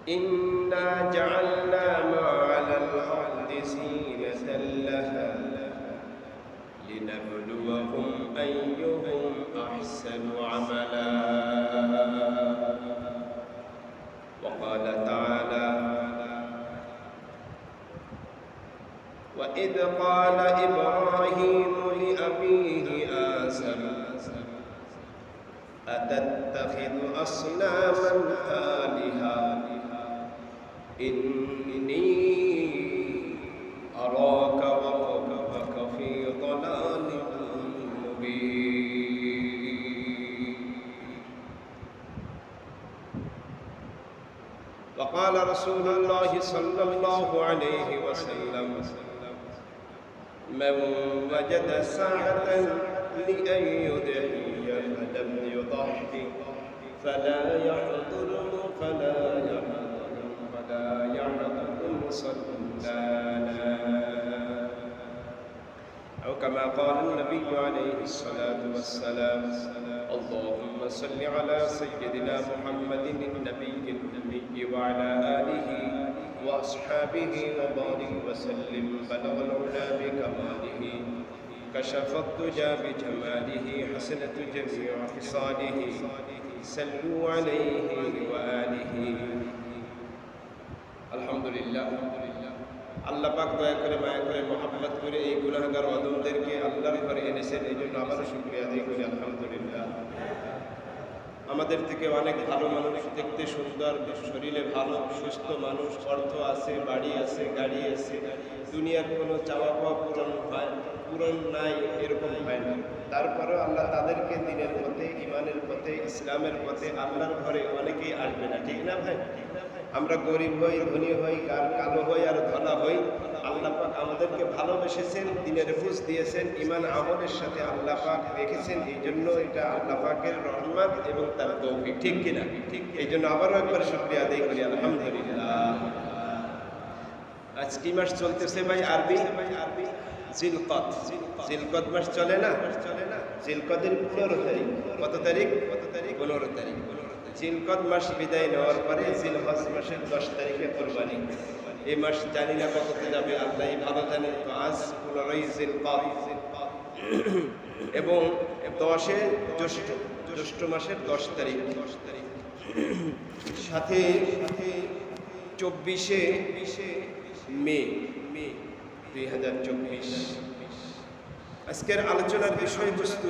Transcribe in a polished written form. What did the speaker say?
إنا جعلنا ما على الأرض زينة لها لنبلوهم أيهم أحسن عملا وقال تعالى وإذ قال إبراهيم لأبيه آزر أتتخذ أصناما آلهة إني أراك وقومك في ضلال مبين وقال رسول الله صلى الله عليه وسلم من وجد ساعة لأن يضحي فلم يضحي فلا يحضر مصلانا أو كما قال النبي عليه الصلاة والسلام اللهم صل على سيدنا محمد النبي الأمي وعلى آله وأصحابه وبارك وسلم بلغ العلا بكماله كشف الدجى بجماله حسنة جميع خصاله صلوا عليه وآله আলহামদুলিল্লাহ আল্লাহ পাক দয়া করে মায়া করে মহব্বত করে এই গুনাহগার অদমদেরকে আল্লাহর ঘরে এনেছেন এই জন্য আবারও শুকরিয়া আদায় করি আলহামদুলিল্লাহ। আমাদের থেকে অনেক ভালো মানুষ, দেখতে সুন্দর, শরীরে ভালো সুস্থ মানুষ, অর্থ আছে, বাড়ি আছে, গাড়ি আছে, দুনিয়ার কোনো চাওয়া পাওয়া পূরণ নাই, এরকম হয় না। তারপরেও আল্লাহ তাদেরকে দিনের পথে, ইমানের পথে, ইসলামের পথে, আল্লাহর ঘরে অনেকেই আসবে না, ঠিক না ভাই? আমরা গরিব হই, ধনী হই, কালো হই আর ধলা হই, আল্লাহ পাক আমাদেরকে ভালোবেসেছেন, দিনের বুঝ দিয়েছেন, ইমান আমলের সাথে আল্লাহ পাক রেখেছেন। এই জন্য এটা আল্লাহ পাকের রহমত এবং তার তৌফিক, ঠিক কিনা? ঠিক। এই জন্য আবারও একবার শুকরিয়া আদায় করি আলহামদুলিল্লাহ। আজ কি মাস চলতেছে ভাই? আরবি জিলকদ। জিলকদ মাস চলে না? জিলকদের 15 তারিখ। কত তারিখ? 15 তারিখ। জিলকদ মাস বিদায় নেওয়ার পরে জিলহজ মাসের 10 তারিখে কুরবানি। এই মাস জানি না কততে যাবে, আল্লাহ ভালো জানে। তো আজ 15ই জিলকদ এবং 10-এ জ্যৈষ্ঠ মাসের 10 তারিখ, সাথে 24-এ মে 2024। আজকের আলোচনার বিষয়বস্তু